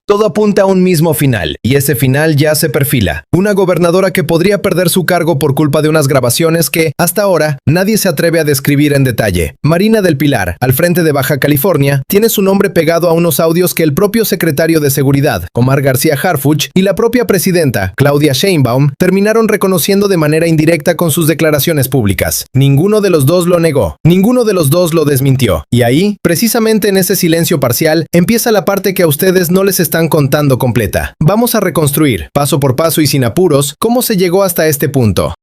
Todo apunta a un mismo final, y ese final ya se perfila. Una gobernadora que podría perder su cargo por culpa de unas grabaciones que, hasta ahora, nadie se atreve a describir en detalle. Marina del Pilar, al frente de Baja California, tiene su nombre pegado a unos audios que el propio secretario de Seguridad, Omar García Harfuch, y la propia presidenta, Claudia Sheinbaum, terminaron reconociendo de manera indirecta con sus declaraciones públicas. Ninguno de los dos lo negó, ninguno de los dos lo desmintió. Y ahí, precisamente en ese silencio parcial, empieza la parte que a ustedes no les están contando completa. Vamos a reconstruir, paso por paso y sin apuros, cómo se llegó hasta este punto.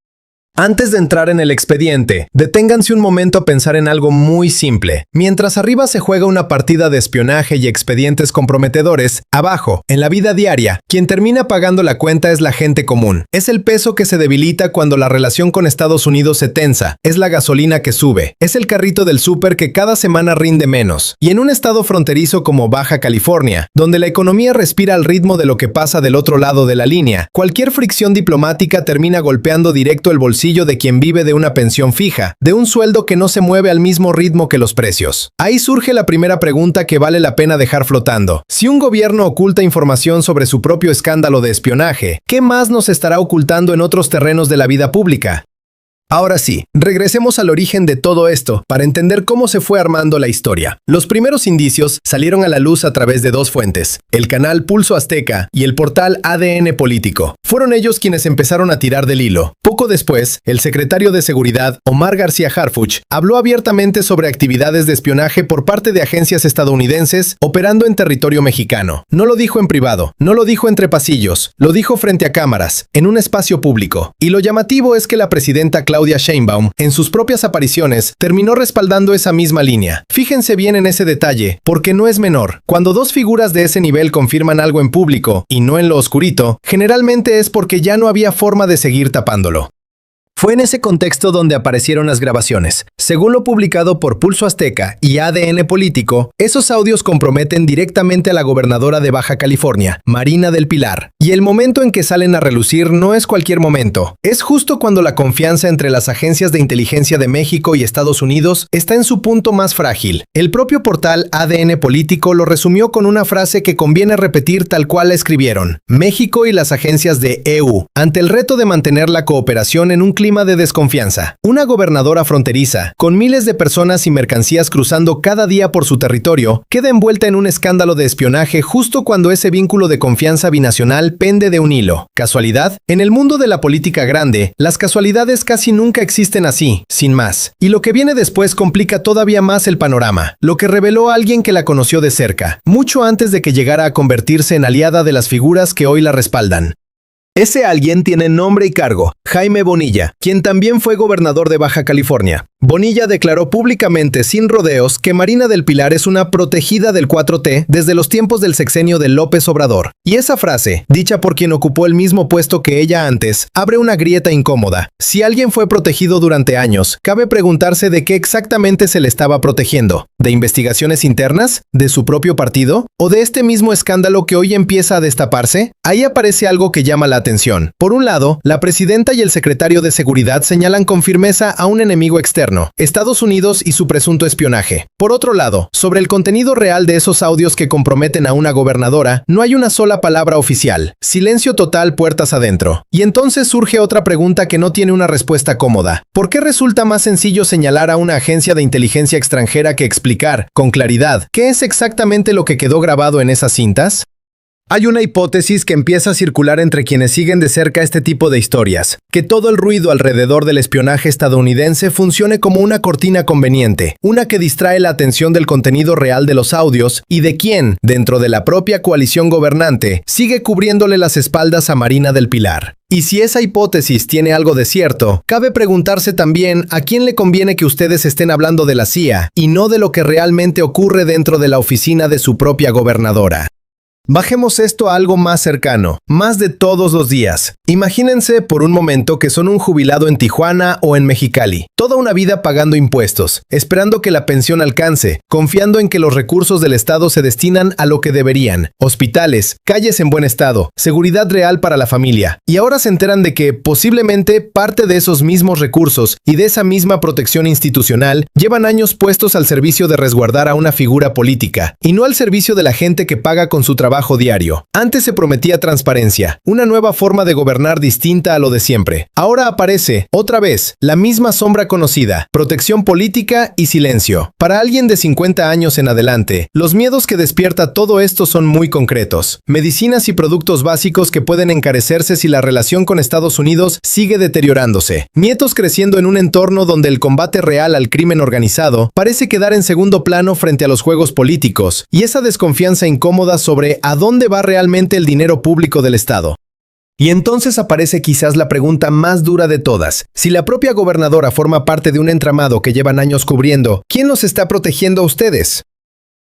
Antes de entrar en el expediente, deténganse un momento a pensar en algo muy simple. Mientras arriba se juega una partida de espionaje y expedientes comprometedores, abajo, en la vida diaria, quien termina pagando la cuenta es la gente común. Es el peso que se debilita cuando la relación con Estados Unidos se tensa, es la gasolina que sube, es el carrito del súper que cada semana rinde menos. Y en un estado fronterizo como Baja California, donde la economía respira al ritmo de lo que pasa del otro lado de la línea, cualquier fricción diplomática termina golpeando directo el bolsillo de quien vive de una pensión fija, de un sueldo que no se mueve al mismo ritmo que los precios. Ahí surge la primera pregunta que vale la pena dejar flotando. Si un gobierno oculta información sobre su propio escándalo de espionaje, ¿qué más nos estará ocultando en otros terrenos de la vida pública? Ahora sí, regresemos al origen de todo esto para entender cómo se fue armando la historia. Los primeros indicios salieron a la luz a través de dos fuentes, el canal Pulso Azteca y el portal ADN Político. Fueron ellos quienes empezaron a tirar del hilo. Poco después, el secretario de Seguridad, Omar García Harfuch, habló abiertamente sobre actividades de espionaje por parte de agencias estadounidenses operando en territorio mexicano. No lo dijo en privado, no lo dijo entre pasillos, lo dijo frente a cámaras, en un espacio público. Y lo llamativo es que la presidenta Claudia Sheinbaum, en sus propias apariciones, terminó respaldando esa misma línea. Fíjense bien en ese detalle, porque no es menor. Cuando dos figuras de ese nivel confirman algo en público, y no en lo oscurito, generalmente es porque ya no había forma de seguir tapándolo. Fue en ese contexto donde aparecieron las grabaciones. Según lo publicado por Pulso Azteca y ADN Político, esos audios comprometen directamente a la gobernadora de Baja California, Marina del Pilar. Y el momento en que salen a relucir no es cualquier momento. Es justo cuando la confianza entre las agencias de inteligencia de México y Estados Unidos está en su punto más frágil. El propio portal ADN Político lo resumió con una frase que conviene repetir tal cual la escribieron. México y las agencias de EU, ante el reto de mantener la cooperación en un clima de desconfianza. Una gobernadora fronteriza, con miles de personas y mercancías cruzando cada día por su territorio, queda envuelta en un escándalo de espionaje justo cuando ese vínculo de confianza binacional pende de un hilo. ¿Casualidad? En el mundo de la política grande, las casualidades casi nunca existen así, sin más. Y lo que viene después complica todavía más el panorama, lo que reveló a alguien que la conoció de cerca, mucho antes de que llegara a convertirse en aliada de las figuras que hoy la respaldan. Ese alguien tiene nombre y cargo, Jaime Bonilla, quien también fue gobernador de Baja California. Bonilla declaró públicamente sin rodeos que Marina del Pilar es una protegida del 4T desde los tiempos del sexenio de López Obrador. Y esa frase, dicha por quien ocupó el mismo puesto que ella antes, abre una grieta incómoda. Si alguien fue protegido durante años, cabe preguntarse de qué exactamente se le estaba protegiendo. ¿De investigaciones internas? ¿De su propio partido? ¿O de este mismo escándalo que hoy empieza a destaparse? Ahí aparece algo que llama la atención. Por un lado, la presidenta y el secretario de Seguridad señalan con firmeza a un enemigo externo, Estados Unidos y su presunto espionaje. Por otro lado, sobre el contenido real de esos audios que comprometen a una gobernadora, no hay una sola palabra oficial. Silencio total puertas adentro. Y entonces surge otra pregunta que no tiene una respuesta cómoda. ¿Por qué resulta más sencillo señalar a una agencia de inteligencia extranjera que explicar, con claridad, qué es exactamente lo que quedó grabado en esas cintas? Hay una hipótesis que empieza a circular entre quienes siguen de cerca este tipo de historias, que todo el ruido alrededor del espionaje estadounidense funcione como una cortina conveniente, una que distrae la atención del contenido real de los audios y de quien, dentro de la propia coalición gobernante, sigue cubriéndole las espaldas a Marina del Pilar. Y si esa hipótesis tiene algo de cierto, cabe preguntarse también a quién le conviene que ustedes estén hablando de la CIA y no de lo que realmente ocurre dentro de la oficina de su propia gobernadora. Bajemos esto a algo más cercano, más de todos los días. Imagínense por un momento que son un jubilado en Tijuana o en Mexicali, toda una vida pagando impuestos, esperando que la pensión alcance, confiando en que los recursos del Estado se destinan a lo que deberían, hospitales, calles en buen estado, seguridad real para la familia, y ahora se enteran de que, posiblemente, parte de esos mismos recursos y de esa misma protección institucional llevan años puestos al servicio de resguardar a una figura política, y no al servicio de la gente que paga con su trabajo trabajo diario. Antes se prometía transparencia, una nueva forma de gobernar distinta a lo de siempre. Ahora aparece, otra vez, la misma sombra conocida, protección política y silencio. Para alguien de 50 años en adelante, los miedos que despierta todo esto son muy concretos. Medicinas y productos básicos que pueden encarecerse si la relación con Estados Unidos sigue deteriorándose. Nietos creciendo en un entorno donde el combate real al crimen organizado parece quedar en segundo plano frente a los juegos políticos, y esa desconfianza incómoda sobre a dónde va realmente el dinero público del Estado. Y entonces aparece quizás la pregunta más dura de todas. Si la propia gobernadora forma parte de un entramado que llevan años cubriendo, ¿quién los está protegiendo a ustedes?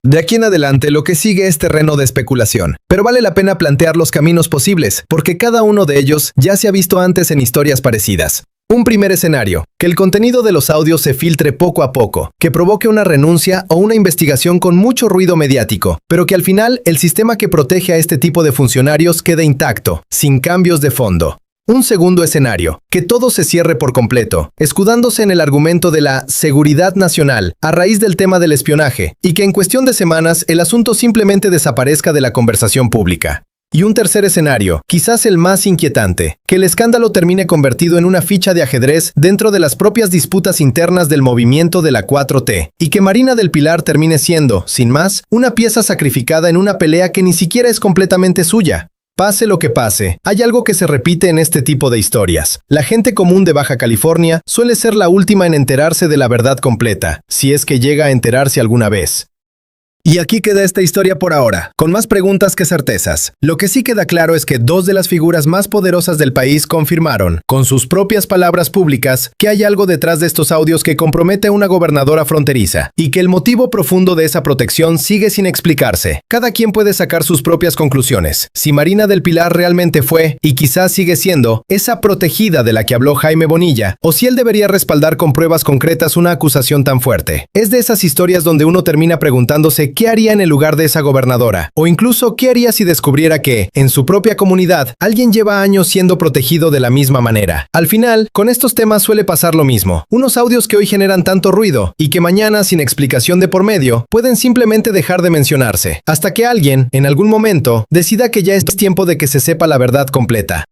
De aquí en adelante lo que sigue es terreno de especulación, pero vale la pena plantear los caminos posibles, porque cada uno de ellos ya se ha visto antes en historias parecidas. Un primer escenario, que el contenido de los audios se filtre poco a poco, que provoque una renuncia o una investigación con mucho ruido mediático, pero que al final el sistema que protege a este tipo de funcionarios quede intacto, sin cambios de fondo. Un segundo escenario, que todo se cierre por completo, escudándose en el argumento de la seguridad nacional a raíz del tema del espionaje, y que en cuestión de semanas el asunto simplemente desaparezca de la conversación pública. Y un tercer escenario, quizás el más inquietante, que el escándalo termine convertido en una ficha de ajedrez dentro de las propias disputas internas del movimiento de la 4T, y que Marina del Pilar termine siendo, sin más, una pieza sacrificada en una pelea que ni siquiera es completamente suya. Pase lo que pase, hay algo que se repite en este tipo de historias. La gente común de Baja California suele ser la última en enterarse de la verdad completa, si es que llega a enterarse alguna vez. Y aquí queda esta historia por ahora, con más preguntas que certezas. Lo que sí queda claro es que dos de las figuras más poderosas del país confirmaron, con sus propias palabras públicas, que hay algo detrás de estos audios que compromete a una gobernadora fronteriza, y que el motivo profundo de esa protección sigue sin explicarse. Cada quien puede sacar sus propias conclusiones. Si Marina del Pilar realmente fue, y quizás sigue siendo, esa protegida de la que habló Jaime Bonilla, o si él debería respaldar con pruebas concretas una acusación tan fuerte. Es de esas historias donde uno termina preguntándose ¿qué haría en el lugar de esa gobernadora? O incluso, ¿qué haría si descubriera que, en su propia comunidad, alguien lleva años siendo protegido de la misma manera? Al final, con estos temas suele pasar lo mismo. Unos audios que hoy generan tanto ruido, y que mañana, sin explicación de por medio, pueden simplemente dejar de mencionarse, hasta que alguien, en algún momento, decida que ya es tiempo de que se sepa la verdad completa.